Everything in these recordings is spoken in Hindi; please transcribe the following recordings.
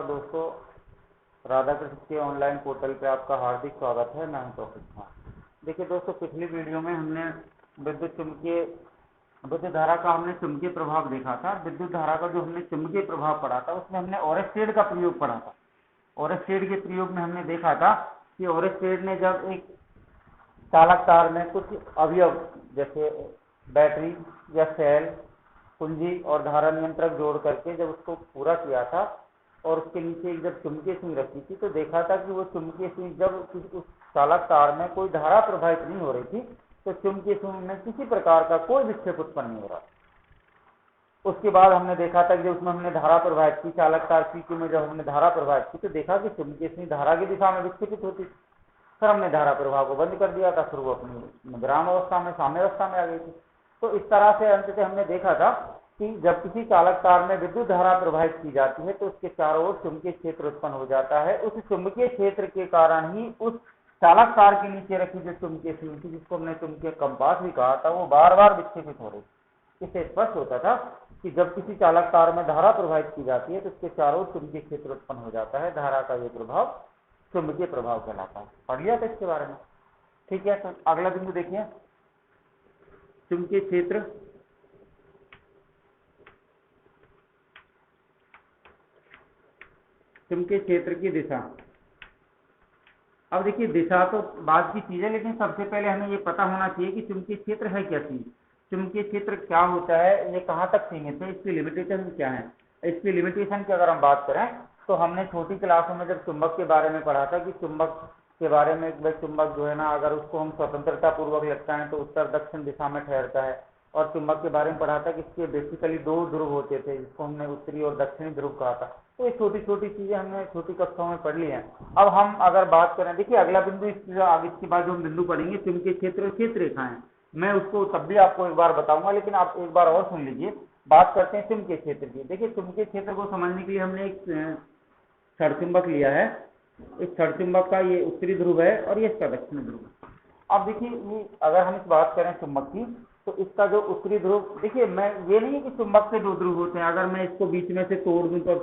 नमस्कार दोस्तों, राधाकृष्ण के ऑनलाइन पोर्टल पे आपका हार्दिक स्वागत है। मैं हूं टॉपिक खान। देखिए दोस्तों, पिछली वीडियो में हमने विद्युत धारा का हमने चुंबकीय प्रभाव देखा था। विद्युत धारा का जो हमने चुंबकीय प्रभाव पढ़ा था उसमें हमने ओरेस्टेड का प्रयोग पढ़ा था। ओरेस्टेड के प्रयोग में हमने देखा था कि ओरेस्टेड ने जब एक चालक तार में कुछ अवयव जैसे बैटरी या सेल, कुंजी और धारा नियंत्रक जोड़ करके जब उसको पूरा किया था और उसके नीचे एक जब चुंबकीय सुई रखी थी तो देखा था कि वो चुंबकीय सुई जब उस चालक तार में कोई धारा प्रवाहित नहीं हो रही थी तो चुंबकीय सुई में किसी प्रकार का कोई विक्षेप उत्पन्न नहीं हो रहा। उसके बाद हमने देखा था कि उसमें हमने धारा प्रवाहित की, चालक तार P2 में जब हमने धारा प्रवाहित की तो देखा कि चुंबकीय सुई धारा की दिशा में विक्षेपित होती थी। फिर हमने धारा प्रवाह को बंद कर दिया था, फिर वो अपनी विराम अवस्था में, साम्य अवस्था में आ गई थी। तो इस तरह से अंततः हमने देखा था कि जब किसी चालक तार में विद्युत धारा प्रवाहित की जाती है तो उसके चारों ओर चुंबकीय क्षेत्र उत्पन्न हो जाता है। उस चुंबकीय क्षेत्र के कारण ही उस चालक तार के नीचे रखी जो चुंबकीय सुई थी, जिसको हमने चुंबकीय कंपास भी कहा था, वो बार बार विक्षेपित हो रही। इससे स्पष्ट होता था कि जब किसी चालक तार में धारा प्रवाहित की जाती है तो उसके चारों ओर चुंबकीय क्षेत्र उत्पन्न हो जाता है। धारा का ये प्रभाव चुंबकीय प्रभाव कहलाता है। पढ़ लिया था इसके बारे में, ठीक है। तो अगला बिंदु देखिए, चुंबकीय क्षेत्र। चुंबकीय क्षेत्र की दिशा। अब देखिए, दिशा तो बाद की चीज है, लेकिन सबसे पहले हमें ये पता होना चाहिए कि चुंबकीय क्षेत्र है क्या चीज, चुंबकीय क्षेत्र क्या होता है, ये कहाँ तक सीमित है, इसकी लिमिटेशन क्या है। इसकी लिमिटेशन की अगर हम बात करें तो हमने छोटी क्लासों में जब चुंबक के बारे में पढ़ा था कि चुंबक के बारे में एक चुंबक जो है ना, अगर उसको हम स्वतंत्रता पूर्वक लगता है तो उत्तर दक्षिण दिशा में ठहरता है। और चुंबक के बारे में पढ़ा था कि इसके बेसिकली दो ध्रुव होते थे, जिसको हमने उत्तरी और दक्षिणी ध्रुव कहा था। तो ये छोटी छोटी चीजें हमने छोटी कक्षाओं में पढ़ ली हैं। अब हम अगर बात करें, देखिए अगला बिंदु इसके बाद जो हम बिंदु पढ़ेंगे चुंबकीय क्षेत्र और क्षेत्र रेखाएं, मैं उसको तब भी आपको एक बार बताऊंगा, लेकिन आप एक बार और सुन लीजिए। बात करते हैं चुंबकीय क्षेत्र की। देखिए, चुंबकीय क्षेत्र को समझने के लिए हमने एक छड़ चुंबक लिया है। इस छड़ चुंबक का ये उत्तरी ध्रुव है और ये इसका दक्षिणी ध्रुव है। अब देखिए, ये अगर हम इस बात करें चुंबक की, तो इसका जो उत्तरी ध्रुव, देखिए मैं ये नहीं है कि चुंबक के दो ध्रुव होते हैं। अगर मैं इसको बीच में से तोड़ दूं तो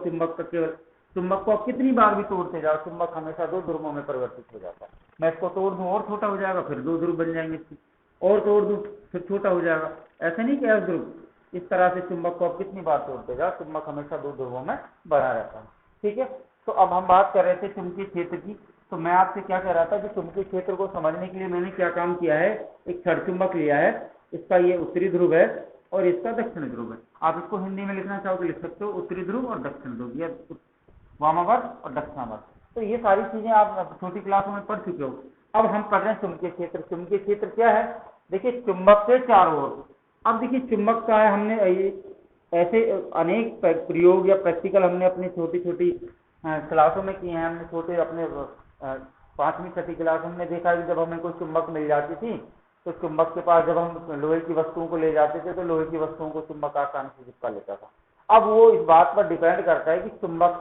चुंबक को आप कितनी बार भी तोड़ते जाओ, चुंबक हमेशा दो ध्रुवों में परिवर्तित हो जाता है। मैं इसको तोड़ दूं और छोटा हो जाएगा, फिर दो ध्रुव बन जाएंगे इसके, और तोड़ दूं फिर छोटा हो जाएगा। ऐसा नहीं कि एक ध्रुव। इस तरह से चुंबक को आप कितनी बार तोड़ते जाओ, चुंबक हमेशा दो ध्रुवों में बना रहता है, ठीक है। तो अब हम बात कर रहे थे चुंबकीय क्षेत्र की। तो मैं आपसे क्या कह रहा था कि चुंबकीय क्षेत्र को समझने के लिए मैंने क्या काम किया है, एक छड़ चुंबक लिया है। इसका ये उत्तरी ध्रुव है और इसका दक्षिणी ध्रुव है। आप इसको हिंदी में लिखना चाहो तो लिख सकते हो, उत्तरी ध्रुव और दक्षिण ध्रुव, या वामावर्त और दक्षिणावर्त। तो ये सारी चीजें आप छोटी क्लासों में पढ़ चुके हो। अब हम पढ़ रहे हैं चुंबकीय क्षेत्र। चुंबकीय क्षेत्र क्या है? देखिए, चुंबक के चारों ओर। अब देखिए, चुंबक का है, हमने ऐसे अनेक प्रयोग या प्रैक्टिकल हमने अपनी छोटी छोटी क्लासों में किए हैं। हमने छोटे अपने 5वीं 6वीं क्लास हमने देखा कि जब हमें कोई चुंबक मिल जाती थी तो चुंबक के पास जब हम लोहे की वस्तुओं को ले जाते थे तो लोहे की वस्तुओं को चुंबक आसानी से चिपका लेता था। अब वो इस बात पर डिपेंड करता है कि चुंबक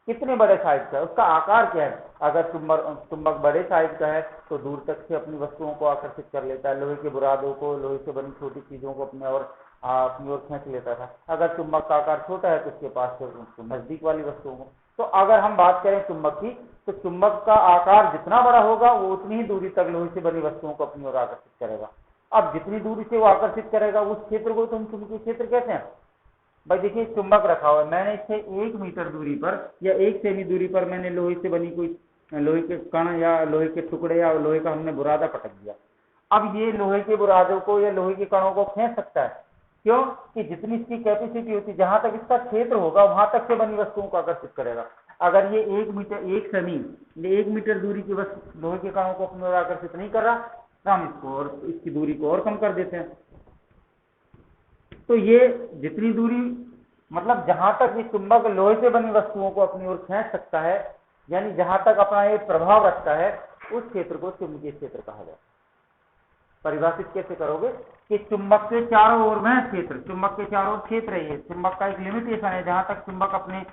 कितने बड़े साइज का है, उसका आकार क्या है। अगर चुंबक बड़े साइज का है तो दूर तक से अपनी वस्तुओं को आकर्षित कर लेता है, लोहे के बुरादों को, लोहे से बनी छोटी चीजों को अपनी ओर खींच लेता था। अगर चुंबक का आकार छोटा है तो उसके पास से नजदीक वाली वस्तुओं को। तो अगर हम बात करें चुंबक की, तो चुंबक का आकार जितना बड़ा होगा वो उतनी ही दूरी तक लोहे से बनी वस्तुओं को अपनी ओर आकर्षित करेगा। अब जितनी दूरी से वो आकर्षित करेगा उस क्षेत्र को तो हम चुंबकीय क्षेत्र कहते हैं। भाई देखिए, चुंबक रखा हुआ है, मैंने इससे 1 मीटर दूरी पर या 1 सेमी दूरी पर मैंने लोहे से बनी कोई लोहे के कण या लोहे के टुकड़े या लोहे का हमने बुरादा पटक दिया। अब ये लोहे के बुरादों को या लोहे के कणों को खींच सकता है। क्यों? कि जितनी इसकी कैपेसिटी होती है, जहां तक इसका क्षेत्र होगा वहां तक से बनी वस्तुओं को आकर्षित करेगा। अगर ये 1 मीटर दूरी की लोहे के कणों को अपनी ओर आकर्षित नहीं कर रहा तो हम इसको और इसकी दूरी को और कम कर देते हैं। तो ये जितनी दूरी, मतलब जहां तक ये चुंबक लोहे से बनी वस्तुओं को अपनी ओर खींच सकता है, यानी जहां तक अपना ये प्रभाव रखता है, उस क्षेत्र को चुंबकीय क्षेत्र कहा जाता है। परिभाषित कैसे करोगे कि चुंबक के चारों ओर वह क्षेत्र, चुंबक के चारों ओर क्षेत्र है, ये चुंबक का एक लिमिटेशन है। जहां तक चुंबक अपने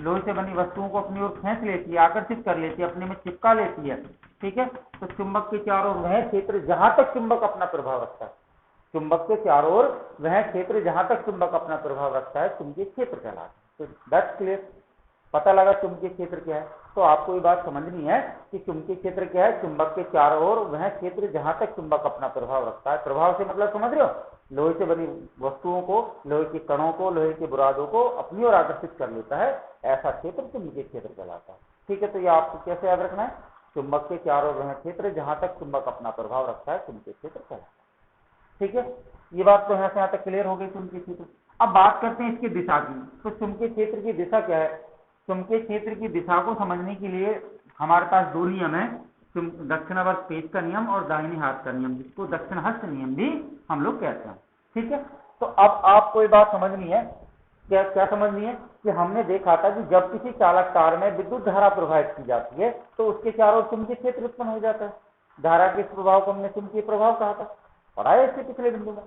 लोहे से बनी वस्तुओं को अपनी ओर खींच लेती है, आकर्षित कर लेती है, अपने में चिपका लेती है, ठीक है। तो चुंबक के चारों ओर वह क्षेत्र जहां तक चुंबक अपना प्रभाव रखता है, चुंबक के चारों ओर वह क्षेत्र जहां तक चुंबक अपना प्रभाव रखता है, चुंबकीय क्षेत्र कहलाता है। तो दैट्स क्लियर। पता लगा चुंबकीय क्षेत्र क्या है। तो आपको ये बात समझनी है कि चुंबकीय क्षेत्र क्या है, चुंबक के चारों ओर वह क्षेत्र जहां तक चुंबक अपना प्रभाव रखता है। प्रभाव से मतलब समझ रहे हो, लोहे से बनी वस्तुओं को, लोहे के कणों को, लोहे के बुरादों को अपनी ओर आकर्षित कर लेता है, ऐसा क्षेत्र चुंबकीय क्षेत्र कहलाता है। ठीक है, तो ये आपको कैसे याद रखना है, चुंबक के चारों ओर वह क्षेत्र जहां तक चुंबक अपना प्रभाव रखता है चुंबकीय क्षेत्र कहलाता है। ठीक है, ये बात तो यहाँ तक क्लियर हो गई चुंबकीय क्षेत्र। अब बात करते हैं इसकी दिशा की। तो चुंबकीय क्षेत्र की दिशा क्या है, चुंबकीय क्षेत्र की दिशा को समझने के लिए हमारे पास दो नियम है, दक्षिणावर्त पेच का नियम और दाहिने हाथ का नियम, जिसको दक्षिण हस्त नियम भी हम लोग कहते हैं। ठीक है, तो अब आपको ये बात समझनी है, क्या क्या समझनी है कि हमने देखा था कि जब किसी चालक तार में विद्युत धारा प्रवाहित की जाती है तो उसके चारों चुंबकीय क्षेत्र उत्पन्न हो जाता है। धारा के इस प्रभाव को हमने चुंबकीय प्रभाव कहा था, पढ़ा है इसके पिछले बिंदु में।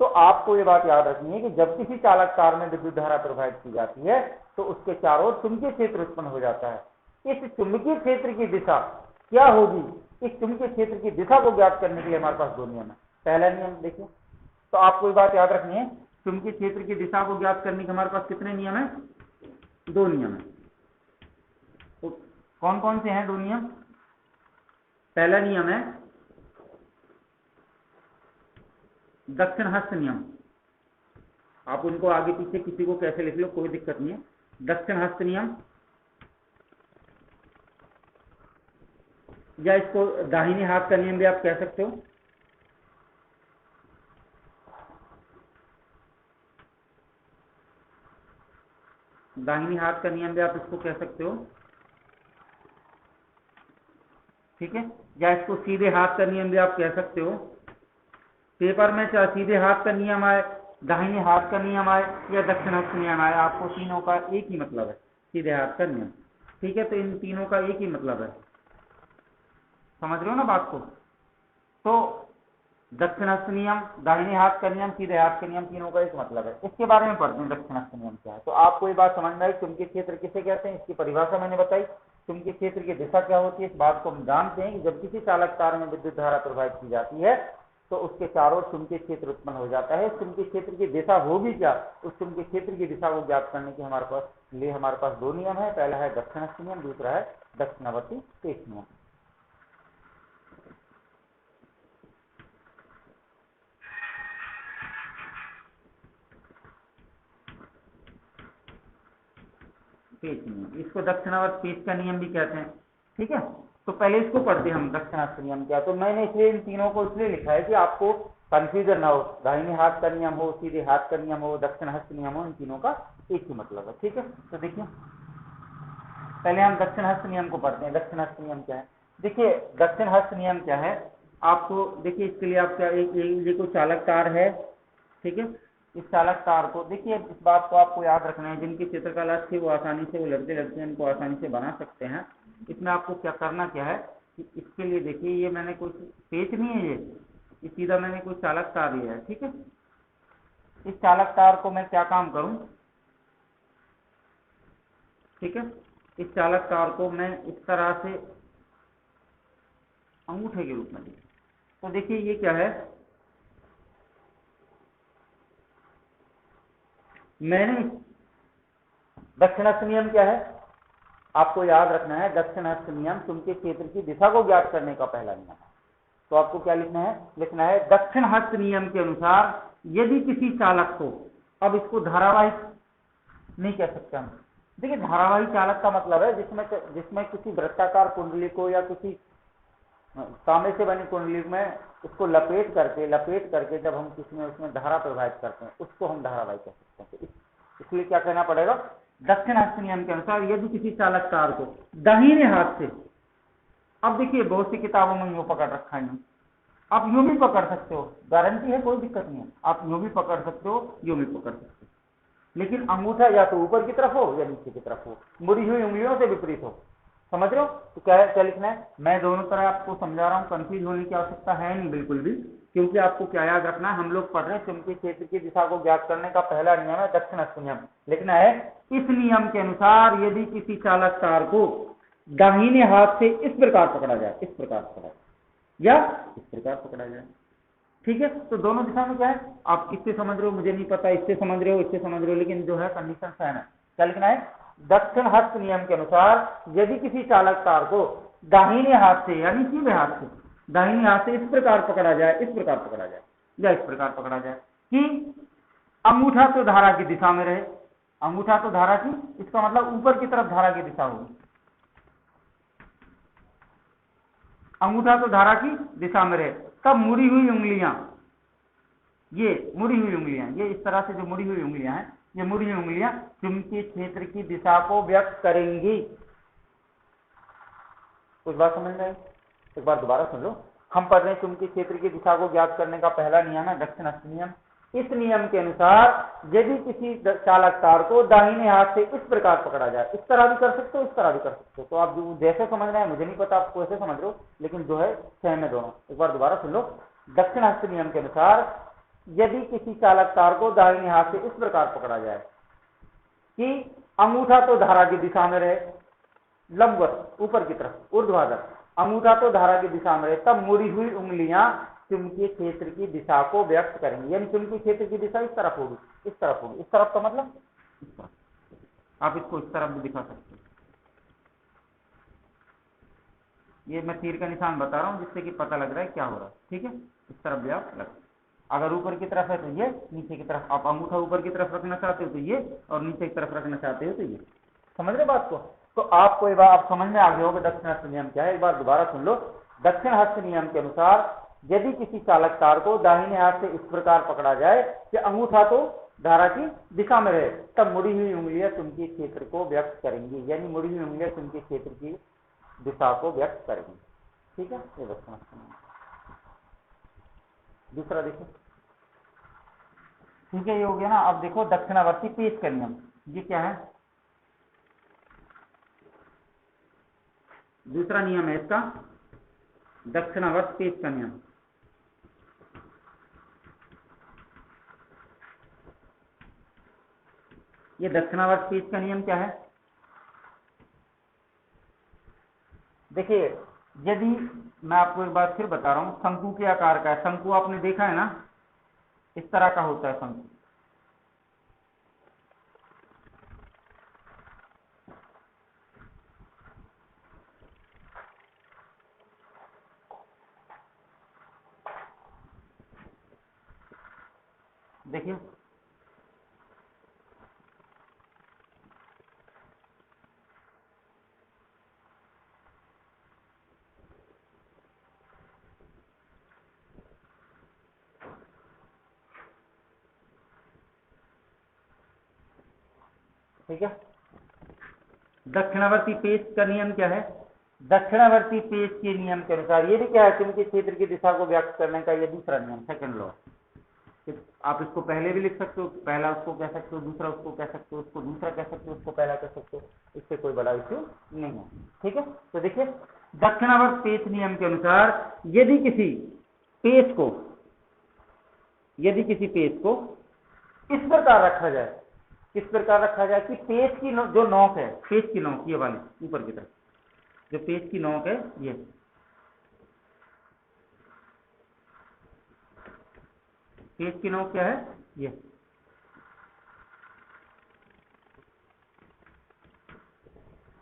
तो आपको ये बात याद रखनी है कि जब किसी चालक तार में विद्युत धारा प्रवाहित की जाती है तो उसके चारों ओर चुंबकीय क्षेत्र उत्पन्न हो जाता है। इस चुंबकीय क्षेत्र की दिशा क्या होगी, इस चुंबकीय क्षेत्र की दिशा को ज्ञात करने के लिए हमारे पास दो नियम है। पहला नियम देखिए, तो आपको ये बात याद रखनी है, चुंबकीय क्षेत्र की दिशा को ज्ञात करने के हमारे पास कितने नियम है, दो नियम है। तो कौन कौन से हैं दो नियम। पहला नियम है दक्षिण हस्त नियम, आप उनको आगे पीछे किसी को कैसे लिख लो कोई दिक्कत नहीं है। दक्षिण हस्त नियम, या इसको दाहिने हाथ का नियम भी आप कह सकते हो। दाहिने हाथ का नियम भी आप इसको कह सकते हो, ठीक है, या इसको सीधे हाथ का नियम भी आप कह सकते हो। पेपर में चाहे सीधे हाथ का नियम आए, दाहिने हाथ का नियम आए या दक्षिण हस्त नियम आए, आपको तीनों का एक ही मतलब है, सीधे हाथ का नियम। ठीक है, तो इन तीनों का एक ही मतलब है, समझ रहे हो ना बात को। तो दक्षिण हस्त नियम, दाहिने हाथ का नियम, सीधे हाथ का नियम, तीनों का एक मतलब है। इसके बारे में पढ़ते हैं दक्षिण हस्त नियम क्या है। तो आपको ये बात समझना है चुंबकीय क्षेत्र किसे कहते हैं, इसकी परिभाषा मैंने बताई। चुंबकीय क्षेत्र की दिशा क्या होती है, इस बात को हम जानते हैं कि जब किसी चालक तार में विद्युत धारा प्रवाहित की जाती है तो उसके चारों चुंबकीय क्षेत्र उत्पन्न हो जाता है। चुंबकीय क्षेत्र की दिशा होगी क्या, उस चुंबकीय क्षेत्र की दिशा को ज्ञात करने के हमारे पास दो नियम है। पहला है दक्षिण हस्त नियम, दूसरा है दक्षिणावर्ती पेच नियम। पेच नियम, इसको दक्षिणावर्त पेच का नियम भी कहते हैं। ठीक है, तो पहले इसको पढ़ते हैं हम, दक्षिणावर्त नियम क्या। तो मैंने इसलिए इन तीनों को इसलिए लिखा है कि आपको कंफ्यूजन ना हो, दाहिने हाथ का नियम हो, सीधे हाथ का नियम हो, दक्षिण हस्त नियम हो, इन तीनों का एक ही मतलब है। ठीक है, तो देखिए पहले हम दक्षिण हस्त नियम को पढ़ते हैं। दक्षिण हस्त नियम क्या है, देखिए दक्षिण हस्त नियम क्या है आपको, देखिए इसके लिए आप क्या, ये कोई चालक तार है, ठीक है, इस चालक तार को देखिए, इस बात को आपको याद रखना है, जिनकी चित्रकला अच्छी वो आसानी से वो लगते इनको आसानी से बना सकते हैं। इसमें आपको क्या करना क्या है कि इसके लिए देखिए, ये मैंने कोई पेच नहीं है, ये सीधा मैंने कोई चालक तार लिया है। ठीक है, इस चालक तार को मैं क्या काम करूं, ठीक है, इस चालक तार को मैं इस तरह से अंगूठे के रूप में देखिए। तो देखिए ये क्या है, मैंने दक्षिण हस्त नियम क्या है आपको याद रखना है। दक्षिण हस्त नियम चुंबकीय क्षेत्र की दिशा को ज्ञात करने का पहला नियम है। तो आपको क्या लिखना है दक्षिण हस्त नियम के अनुसार यदि किसी चालक को, अब इसको धारावाहिक नहीं कह सकते हम, देखिए धारावाही चालक का मतलब है जिसमें किसी वृत्ताकार कुंडली को या किसी तांबे से बनी कुंडली में उसको लपेट करके जब हम किसी में उसमें धारा प्रवाहित करते हैं उसको हम धारावाही कह सकते हैं। इसलिए क्या कहना पड़ेगा, दक्षिण हस्त नियम के अनुसार यदि किसी चालक तार को दाहिने हाथ से, अब देखिए बहुत सी किताबों में यूं पकड़ रखा है, आप यूं भी पकड़ सकते हो, गारंटी है, कोई दिक्कत नहीं है, आप यूं भी पकड़ सकते हो, यूं भी पकड़ सकते हो, लेकिन अंगूठा या तो ऊपर की तरफ हो या नीचे की तरफ हो, मुड़ी हुई उंगलियों से विपरीत हो। समझ रहे हो, तो क्या लिखना है, मैं दोनों तरह आपको समझा रहा हूँ, कंफ्यूज होने की आवश्यकता है नहीं बिल्कुल भी, क्योंकि आपको क्या याद रखना है, हम लोग पढ़ रहे हैं चुंबकीय क्षेत्र की दिशा को ज्ञात करने का पहला नियम है दक्षिण हस्त नियम। लिखना है इस नियम के अनुसार यदि किसी चालक तार को दाहिने हाथ से इस प्रकार पकड़ा जाए, इस प्रकार पकड़ा जाए या इस प्रकार पकड़ा जाए। ठीक है, तो दोनों दिशा में क्या है, आप इससे समझ रहे हो, मुझे नहीं पता, इससे समझ रहे हो, इससे समझ रहे हो, लेकिन जो है कंडीशन सेम है। क्या लिखना है, दक्षिण हस्त नियम के अनुसार यदि किसी चालक तार को दाहिने हाथ से यानी सीधे हाथ से दाहिने हाथ से इस प्रकार पकड़ा जाए, इस प्रकार पकड़ा जाए या इस प्रकार पकड़ा जाए कि अंगूठा तो धारा की दिशा में रहे, अंगूठा तो धारा की, इसका मतलब ऊपर की तरफ धारा की दिशा होगी, अंगूठा तो धारा की दिशा में रहे, तब मुड़ी हुई उंगलियां, ये मुड़ी हुई उंगलियां, ये इस तरह से जो मुड़ी हुई उंगलियां हैं, ये मुड़ी हुई उंगलियां चुंबकीय क्षेत्र की दिशा को व्यक्त करेंगी। कुछ बात समझ में आई? एक बार दोबारा सुन लो। हम पढ़ रहे हैं चुंबकीय क्षेत्र की दिशा को ज्ञात करने का पहला नियम है दक्षिण हस्त नियम। इस नियम के अनुसार यदि किसी चालक तार को दाहिने हाथ से इस प्रकार पकड़ा जाए, इस तरह भी कर सकते हो, इस तरह भी कर सकते हो, तो आप जो जैसे समझ रहे हैं, मुझे नहीं पता आप कैसे समझ रहे हो, लेकिन जो है सेम है दोनों। एक बार दोबारा सुन लो। दक्षिण हस्त नियम के अनुसार यदि किसी चालक तार को दाहिने हाथ से इस प्रकार पकड़ा जाए कि अंगूठा तो धारा की दिशा में रहे, लंबवत ऊपर की तरफ ऊर्ध्वाधर, अंगूठा तो धारा की दिशा में रहे, तब मुड़ी हुई उंगलियां चुंबकीय क्षेत्र की दिशा को व्यक्त करेंगी। यानी चुंबकीय क्षेत्र की दिशा इस तरफ होगी, इस तरफ होगी, इस तरफ का मतलब इस तरफ। आप इसको इस तरफ भी दिखा सकते हो। ये मैं तीर का निशान बता रहा हूं जिससे कि पता लग रहा है क्या हो रहा है, ठीक है। इस तरफ भी आप लग, अगर ऊपर की तरफ है तो ये, नीचे की तरफ आप अंगूठा ऊपर की तरफ रखना चाहते हो तो ये, और नीचे की तरफ रखना चाहते हो तो ये। समझ रहे बात को? तो आपको एक बार आप समझ में आ गया होगा दक्षिण हस्त नियम क्या है। एक बार दोबारा सुन लो। दक्षिण हस्त नियम के अनुसार यदि किसी चालक तार को दाहिने हाथ से इस प्रकार पकड़ा जाए कि अंगूठा तो धारा की दिशा में रहे, तब मुड़ी हुई उंगलियां चुंबकीय क्षेत्र को व्यक्त करेंगी। यानी मुड़ी हुई उंगलियां चुंबकीय क्षेत्र की दिशा को व्यक्त करेंगी, ठीक है। ये दक्षिण हस्त नियम। दूसरा देखिए, ठीक है, ये हो गया ना। अब देखो दक्षिणावर्ती पेच का नियम, ये क्या है? दूसरा नियम है इसका दक्षिणावर्त पेच का नियम। ये दक्षिणावर्त पेच का नियम क्या है? देखिए, यदि मैं आपको एक बात फिर बता रहा हूं, शंकु के आकार का है, शंकु आपने देखा है ना, इस तरह का होता है शंकु। देखिए, ठीक है। दक्षिणावर्ती पेच का नियम क्या है? दक्षिणावर्ती पेच के नियम के अनुसार ये भी क्या है? चुंबकीय क्षेत्र की दिशा को व्यक्त करने का ये दूसरा नियम, सेकंड लॉ। आप इसको पहले भी लिख सकते हो, पहला उसको कह सकते हो, दूसरा उसको कह सकते हो, उसको दूसरा कह सकते हो, उसको पहला कह सकते हो, इससे कोई बड़ा इश्यू नहीं है, ठीक है। तो देखिए, दक्षिणावर्त पेच नियम के अनुसार यदि किसी पेच को इस प्रकार रखा जाए, किस प्रकार रखा जाए कि पेच की जो नोक है, पेच की नोक ये वाली ऊपर की तरफ, जो पेच की नोक है ये, पेच की नोक क्या है? ये।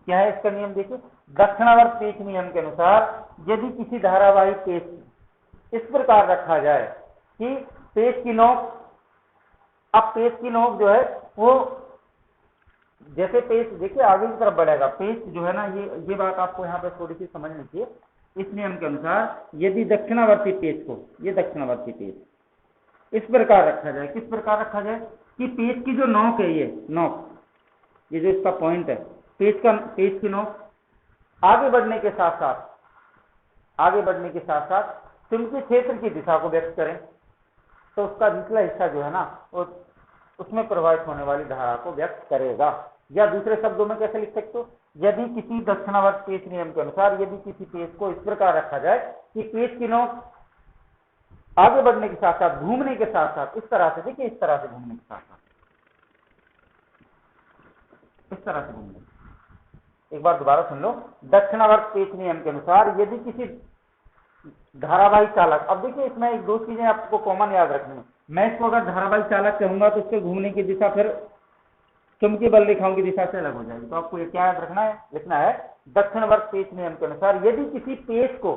क्या है इसका नियम? देखिए, दक्षिणावर्त पेच नियम के अनुसार यदि किसी धारावाही पेच इस प्रकार रखा जाए कि पेच की नोक, अब पेच की नोक जो है वो जैसे पेच देखिए आगे की तरफ बढ़ेगा, पेच जो है ना, ये बात आपको यहाँ पे थोड़ी सी समझनी चाहिए। इस नियम के अनुसार यदि दक्षिणावर्ती पेच को, ये दक्षिणावर्ती पेच इस प्रकार रखा जाए, किस प्रकार रखा जाए कि पेच की जो नोक है, ये नोक, ये जो इसका पॉइंट है, पेच की नोक आगे बढ़ने के साथ साथ चुंबकीय क्षेत्र की दिशा को व्यक्त करें, तो उसका निचला हिस्सा जो है ना, वो उसमें प्रवाहित होने वाली धारा को व्यक्त करेगा। या दूसरे शब्दों में कैसे लिख सकते हो? यदि किसी दक्षिणावर्त पेच नियम के अनुसार यदि किसी पेच को इस प्रकार रखा जाए कि पेच की नोक आगे बढ़ने के साथ साथ, घूमने के साथ साथ, इस तरह से, देखिए इस तरह से घूमने के साथ साथ, इस तरह से घूमने। एक बार दोबारा सुन लो। दक्षिणावर्त पेच नियम के अनुसार यदि किसी धारावाही चालक, अब देखिए इसमें एक दो चीजें आपको कॉमन याद रखनी है। मैं इसको अगर धारावाही चालक कहूंगा तो उसके घूमने की दिशा फिर चुंबकीय बल रेखाओं की दिशा से अलग हो जाएगी। तो आपको ये क्या याद रखना है, लिखना है दक्षिणावर्त पेच नियम के अनुसार यदि किसी पेच को,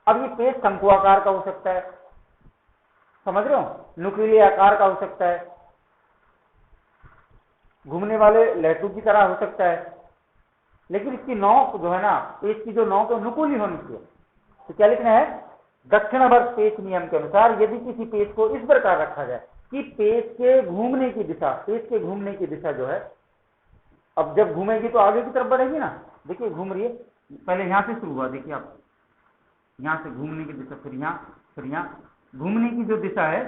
अब ये पेच शंकुआकार का हो सकता है, समझ रहे हो, नुकीले आकार का हो सकता है, घूमने वाले लहटू की तरह हो सकता है, लेकिन इसकी नोक जो है ना, पेच की जो नोक है नुकीली होनी चाहिए। तो क्या लिखना है, दक्षिणावर्त पेच नियम के अनुसार यदि किसी पेच को इस प्रकार रखा जाए कि पेच के घूमने की दिशा, पेच के घूमने की दिशा जो है, अब जब घूमेगी तो आगे की तरफ बढ़ेगी ना, देखिए घूम रही है, पहले यहां से शुरू हुआ, देखिए आप यहां से घूमने की दिशा, फिर यहां घूमने की जो दिशा है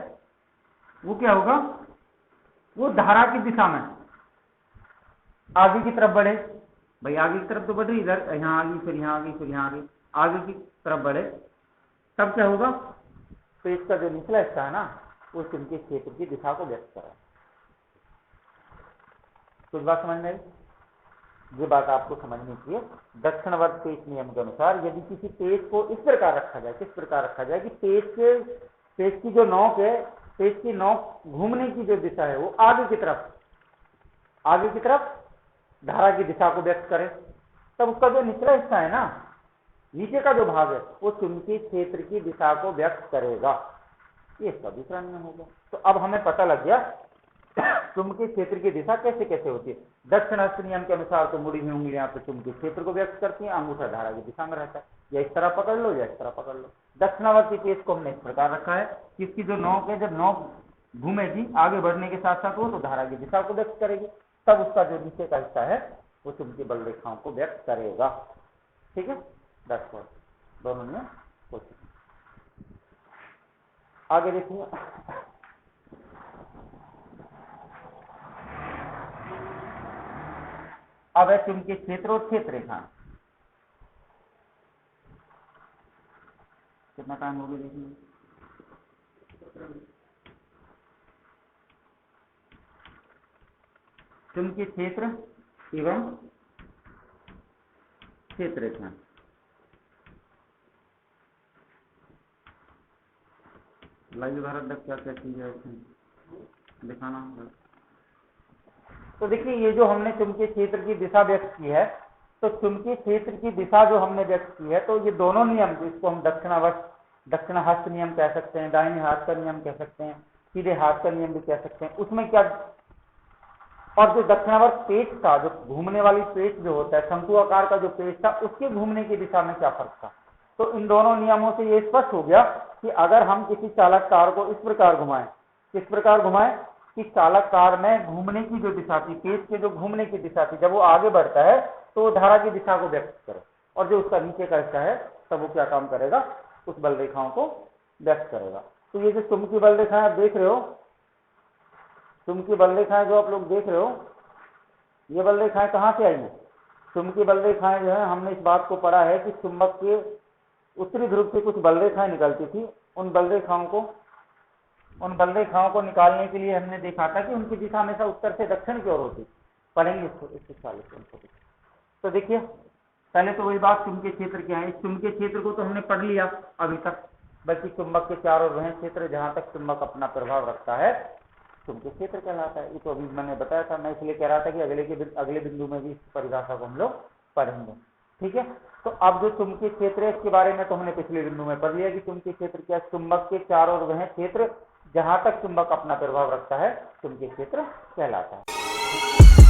वो क्या होगा, वो धारा की दिशा में आगे की तरफ बढ़े। भाई आगे की तरफ तो बढ़ रही, इधर यहां आ गई, फिर यहां आ गई, फिर यहां आ गई, आगे की तरफ बढ़े, तब क्या होगा, पेच का जो निचला हिस्सा है ना, वो चुंबकीय क्षेत्र की दिशा को व्यक्त करें। कुछ बात समझ में आई? ये बात आपको समझनी चाहिए। दक्षिणावर्त पेच नियम के अनुसार यदि किसी पेच को इस प्रकार रखा जाए, किस प्रकार रखा जाए कि पेच की जो नोक है, पेच की नोक घूमने की जो दिशा है वो आगे की तरफ धारा की दिशा को व्यक्त करे, तब उसका जो निचला हिस्सा है ना, नीचे का जो भाग है, वो चुंबकीय क्षेत्र की दिशा को व्यक्त करेगा। ये इसका दूसरा नियम होगा। तो अब हमें पता लग गया चुंबकीय क्षेत्र की दिशा कैसे कैसे होती है। दक्षिणावर्त नियम के अनुसार तो मुड़ी हुई उंगलियां तो चुंबकीय क्षेत्र को व्यक्त करती हैं, अंगूठा धारा की दिशा में रहता है, या इस तरह पकड़ लो या इस तरह पकड़ लो। दक्षिणावर्ती पेच को हमने इस प्रकार रखा है कि इसकी जो नोक है, जब नोक घूमेगी आगे बढ़ने के साथ साथ वो तो धारा की दिशा को व्यक्त करेगी, तब उसका जो नीचे का हिस्सा है वो चुंबकीय बल रेखाओं को व्यक्त करेगा। ठीक है, 10 दोनों में कोशिश। आगे देखिए, अब है चुंबकीय क्षेत्र और क्षेत्र रेखा। कितना टाइम हो गया देखिए, चुंबकीय क्षेत्र एवं क्षेत्र रेखा। लाइव भारत तक क्या क्या चीज है दिखाना। तो देखिए, ये जो हमने चुंबकीय क्षेत्र की दिशा व्यक्त की है, तो चुंबकीय क्षेत्र की दिशा जो हमने व्यक्त की है, तो ये दोनों नियम, इसको हम दक्षिणाहस्त नियम कह सकते हैं, दाहिने हाथ का नियम कह सकते हैं, सीधे हाथ का नियम भी कह सकते हैं। उसमें क्या, और जो दक्षिणावर्त पेच था, जो घूमने वाली पेच जो होता है, शंकु आकार का जो पेच था, उसके घूमने की दिशा में क्या फर्क था। तो इन दोनों नियमों से ये स्पष्ट हो गया कि अगर हम किसी चालक कार को इस प्रकार घुमाएं, किस प्रकार घुमाएं कि चालक कार में घूमने की जो दिशा थी, पेच के जो घूमने की दिशा थी, जब वो आगे बढ़ता है तो वो धारा की दिशा को व्यक्त करे, और जो उसका नीचे का हिस्सा है तब वो क्या काम करेगा, उस बल रेखाओं को व्यक्त करेगा। तो ये जो चुंबकीय बल रेखाएं आप देख रहे हो, चुंबकीय बल रेखाएं जो आप लोग देख रहे हो, ये बल रेखाएं कहां से आई है। चुंबकीय बल रेखाएं जो है, हमने इस बात को पढ़ा है कि चुंबक के उत्तरी ध्रुव से कुछ बल रेखाएं निकलती थी। उन बल रेखाओं को निकालने के लिए हमने देखा था कि उनकी दिशा हमेशा उत्तर से दक्षिण की ओर होती। पढ़ेंगे इसको। तो देखिए, पहले तो वही बात, चुंबकीय क्षेत्र क्या है। इस चुंबकीय क्षेत्र को तो हमने पढ़ लिया अभी तक, बल्कि चुंबक के चारों वह क्षेत्र जहां तक चुंबक अपना प्रभाव रखता है चुंबकीय क्षेत्र कहलाता है। ये तो अभी मैंने बताया था, मैं इसलिए कह रहा था कि अगले बिंदु में भी इस परिभाषा को हम लोग पढ़ेंगे। ठीक है, तो अब जो चुंबकीय क्षेत्र है इसके बारे में तो हमने पिछले बिंदु में पढ़ लिया कि चुंबकीय क्षेत्र क्या, चुंबक के चारों वह क्षेत्र जहां तक चुंबक अपना प्रभाव रखता है चुंबकीय क्षेत्र कहलाता है।